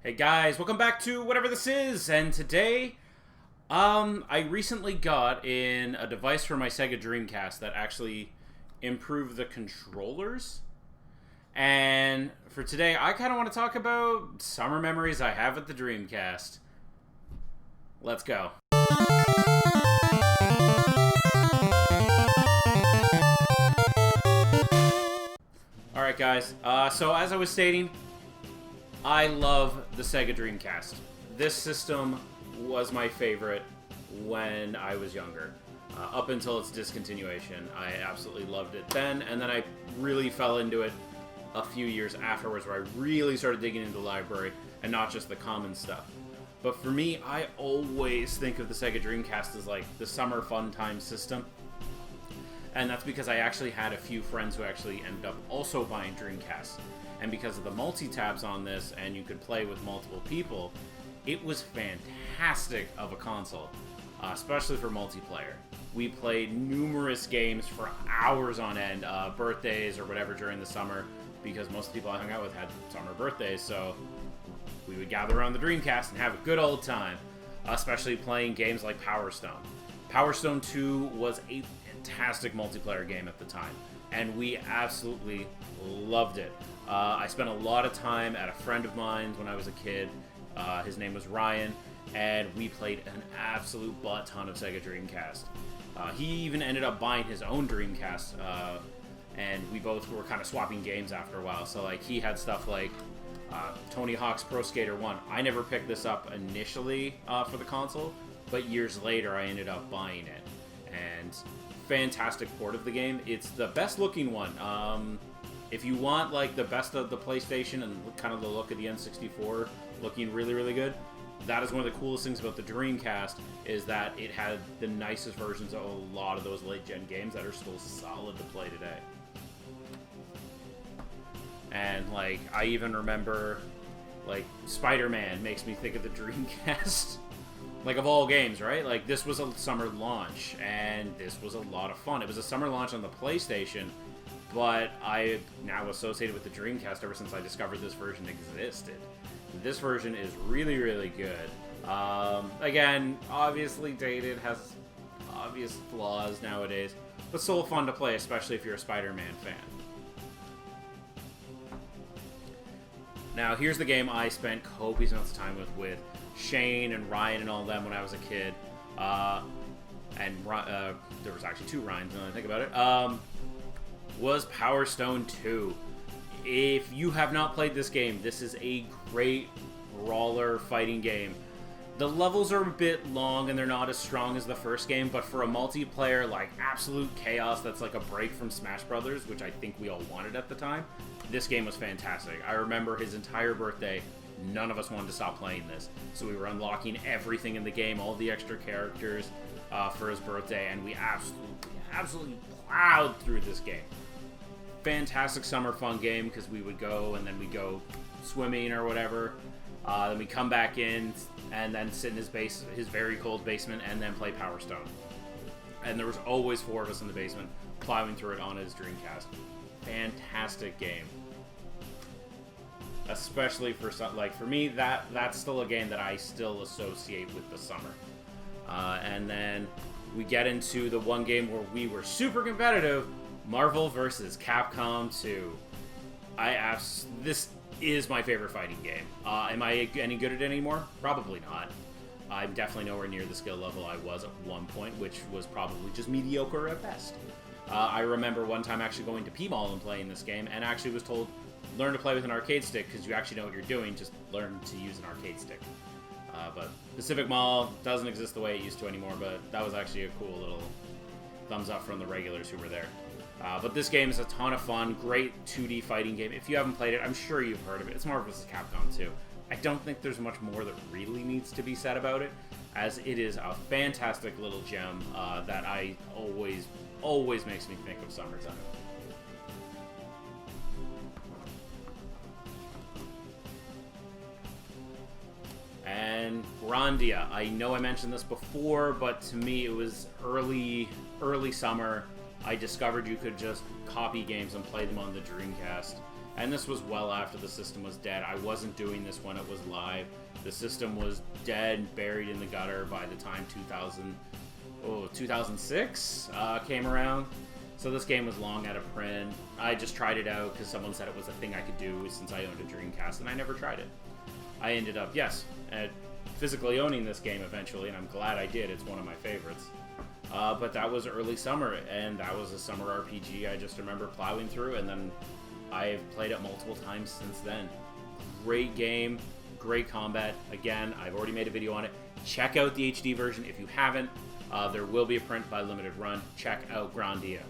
Hey guys, welcome back to whatever this is, and today, I recently got in a device for my Sega Dreamcast that actually improved the controllers, and for today, I kind of want to talk about summer memories I have at the Dreamcast. Let's go. Alright guys, so as I was stating, I love the Sega Dreamcast. This system was my favorite when I was younger. Up until its discontinuation, I absolutely loved it then, and then I really fell into it a few years afterwards where I really started digging into the library and not just the common stuff. But for me, I always think of the Sega Dreamcast as like the summer fun time system. And that's because I actually had a few friends who actually ended up also buying Dreamcasts. And because of the multi-tabs on this, and you could play with multiple people, it was fantastic of a console, especially for multiplayer. We played numerous games for hours on end, birthdays or whatever during the summer, because most people I hung out with had summer birthdays, so we would gather around the Dreamcast and have a good old time, especially playing games like Power Stone. Power Stone 2 was a fantastic multiplayer game at the time, and we absolutely loved it. I spent a lot of time at a friend of mine's when I was a kid. His name was Ryan, and we played an absolute butt ton of Sega Dreamcast. He even ended up buying his own Dreamcast, and we both were kind of swapping games after a while. So like he had stuff like Tony Hawk's Pro Skater 1. I never picked this up initially for the console, but years later I ended up buying it. And fantastic port of the game. It's the best looking one. If you want like the best of the PlayStation and kind of the look of the N64 looking really, really good, that is one of the coolest things about the Dreamcast, is that it had the nicest versions of a lot of those late-gen games that are still solid to play today. And like, I even remember, like, Spider-Man makes me think of the Dreamcast. Like, of all games, right? Like, this was a summer launch, and this was a lot of fun. It was a summer launch on the PlayStation, but I now associated with the Dreamcast ever since I discovered this version existed. This version is really, really good. Again, obviously dated, has obvious flaws nowadays, but still fun to play, especially if you're a Spider-Man fan. Now, here's the game I spent copious amounts of time with Shane and Ryan and all of them when I was a kid. There was actually two Ryans now that I think about it. Was Power Stone 2. If you have not played this game, this is a great brawler fighting game. The levels are a bit long and they're not as strong as the first game, but for a multiplayer, like absolute chaos that's like a break from Smash Brothers, which I think we all wanted at the time, this game was fantastic. I remember his entire birthday, none of us wanted to stop playing this, so we were unlocking everything in the game, all the extra characters for his birthday, and we absolutely plowed through this game. Fantastic summer fun game, because we would go and then we'd go swimming or whatever, then we come back in and then sit in his very cold basement and then play Power Stone. And there was always four of us in the basement plowing through it on his Dreamcast. Fantastic game. Especially for for me, that's still a game that I still associate with the summer. And then we get into the one game where we were super competitive, Marvel vs. Capcom 2. This is my favorite fighting game. Am I any good at it anymore? Probably not. I'm definitely nowhere near the skill level I was at one point, which was probably just mediocre at best. I remember one time actually going to P-Mall and playing this game, and actually was told, learn to play with an arcade stick, because you actually know what you're doing, just learn to use an arcade stick. But Pacific Mall doesn't exist the way it used to anymore, but that was actually a cool little thumbs up from the regulars who were there. But this game is a ton of fun, great 2D fighting game. If you haven't played it, I'm sure you've heard of it. It's Marvel vs. Capcom 2. I don't think there's much more that really needs to be said about it, as it is a fantastic little gem that I always makes me think of summertime. And Grandia. I know I mentioned this before, but to me it was early summer. I discovered you could just copy games and play them on the Dreamcast. And this was well after the system was dead. I wasn't doing this when it was live. The system was dead, buried in the gutter by the time 2006 came around. So this game was long out of print. I just tried it out because someone said it was a thing I could do since I owned a Dreamcast, and I never tried it. I ended up, yes, physically owning this game eventually, and I'm glad I did. It's one of my favorites. But that was early summer, and that was a summer RPG I just remember plowing through, and then I've played it multiple times since then. Great game, great combat. Again, I've already made a video on it. Check out the HD version if you haven't. There will be a print by Limited Run. Check out Grandia.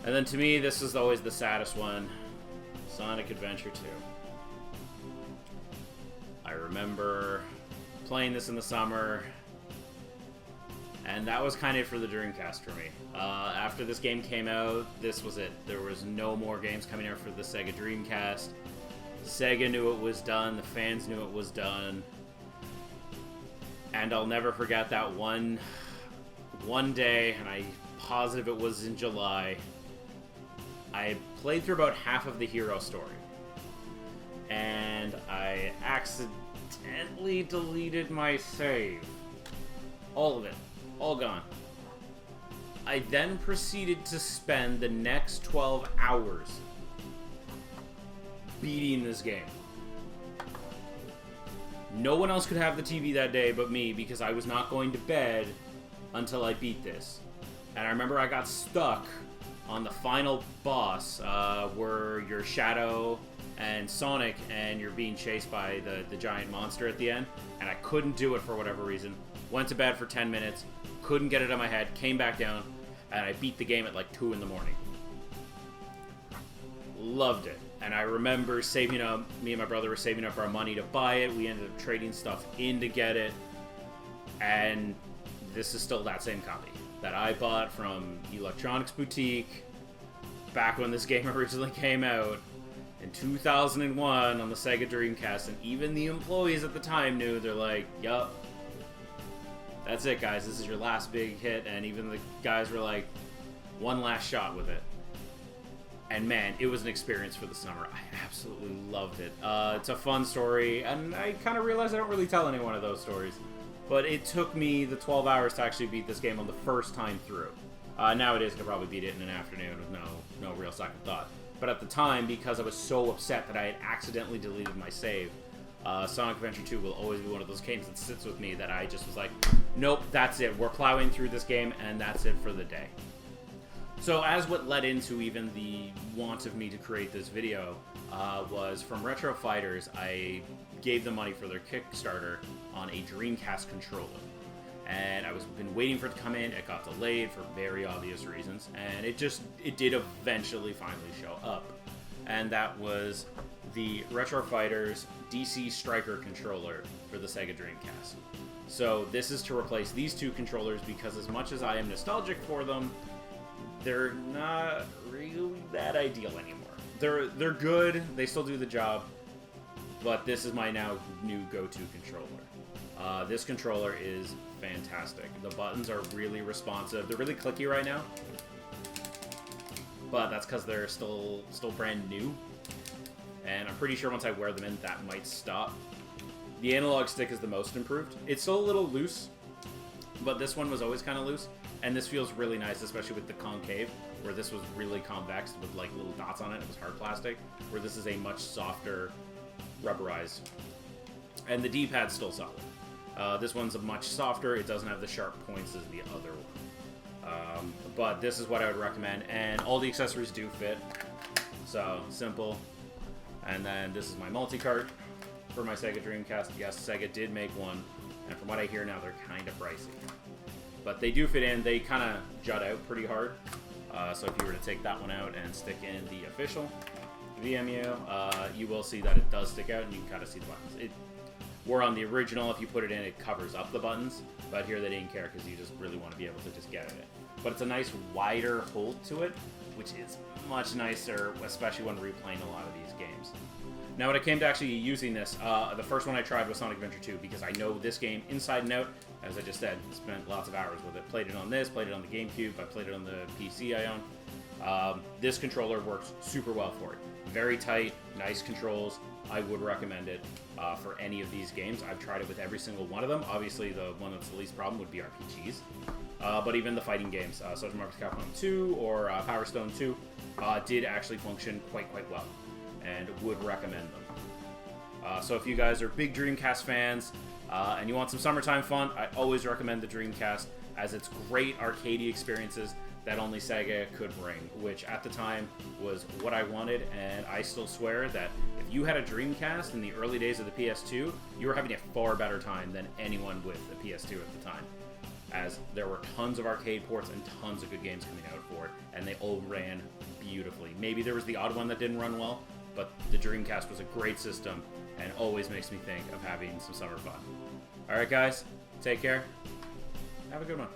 And then to me, this is always the saddest one, Sonic Adventure 2. I remember playing this in the summer, and that was kind of it for the Dreamcast for me. After this game came out, this was it. There was no more games coming out for the Sega Dreamcast. Sega knew it was done, the fans knew it was done, and I'll never forget that one day, and I'm positive it was in July. I played through about half of the hero story, and I accidentally deleted my save. All of it. All gone. I then proceeded to spend the next 12 hours beating this game. No one else could have the TV that day but me because I was not going to bed until I beat this. And I remember I got stuck on the final boss where you're Shadow and Sonic and you're being chased by the giant monster at the end, and I couldn't do it for whatever reason. Went to bed for 10 minutes, couldn't get it out of my head, came back down, and I beat the game at like 2 in the morning. Loved it. And I remember saving up, me and my brother were saving up our money to buy it. We ended up trading stuff in to get it. And this is still that same copy that I bought from Electronics Boutique back when this game originally came out in 2001 on the Sega Dreamcast. And even the employees at the time knew. They're like, yup, that's it, guys. This is your last big hit. And even the guys were like, one last shot with it. And man, it was an experience for the summer. I absolutely loved it. It's a fun story, and I kind of realized I don't really tell any one of those stories. But it took me the 12 hours to actually beat this game on the first time through. Nowadays, I could probably beat it in an afternoon with no real second thought. But at the time, because I was so upset that I had accidentally deleted my save, Sonic Adventure 2 will always be one of those games that sits with me that I just was like, nope, that's it. We're plowing through this game, and that's it for the day. So as what led into even the want of me to create this video was from Retro Fighters. I gave them money for their Kickstarter on a Dreamcast controller. And I was been waiting for it to come in. It got delayed for very obvious reasons. And it did eventually finally show up. And that was the Retro Fighters DC Striker controller for the Sega Dreamcast. So this is to replace these two controllers because as much as I am nostalgic for them, they're not really that ideal anymore. They're good, they still do the job, but this is my now new go-to controller. This controller is fantastic. The buttons are really responsive. They're really clicky right now, but that's because they're still brand new. And I'm pretty sure once I wear them in, that might stop. The analog stick is the most improved. It's still a little loose, but this one was always kind of loose. And this feels really nice, especially with the concave, where this was really convex with like little dots on it. It was hard plastic, where this is a much softer rubberized. And the D-pad's still solid. This one's a much softer. It doesn't have the sharp points as the other one. But this is what I would recommend. And all the accessories do fit. So, simple. And then this is my multi-cart for my Sega Dreamcast. Yes, Sega did make one. And from what I hear now, they're kind of pricey. But they do fit in. They kind of jut out pretty hard. So if you were to take that one out and stick in the official VMU, you will see that it does stick out, and you can kind of see the buttons. Where on the original, if you put it in, it covers up the buttons. But here they didn't care because you just really want to be able to just get at it. But it's a nice wider hold to it, which is much nicer, especially when replaying a lot of these games. Now, when it came to actually using this, the first one I tried was Sonic Adventure 2 because I know this game inside and out. As I just said, spent lots of hours with it. Played it on this, played it on the GameCube, I played it on the PC I own. This controller works super well for it. Very tight, nice controls. I would recommend it for any of these games. I've tried it with every single one of them. Obviously, the one that's the least problem would be RPGs. But even the fighting games, such as Marvel's Capcom 2 or Power Stone 2, did actually function quite well, and would recommend them. So if you guys are big Dreamcast fans and you want some summertime fun, I always recommend the Dreamcast, as it's great arcadey experiences that only Sega could bring, which at the time was what I wanted, and I still swear that if you had a Dreamcast in the early days of the PS2, you were having a far better time than anyone with the PS2 at the time, as there were tons of arcade ports and tons of good games coming out for it, and they all ran beautifully. Maybe there was the odd one that didn't run well, but the Dreamcast was a great system and always makes me think of having some summer fun. Alright guys, take care. Have a good one.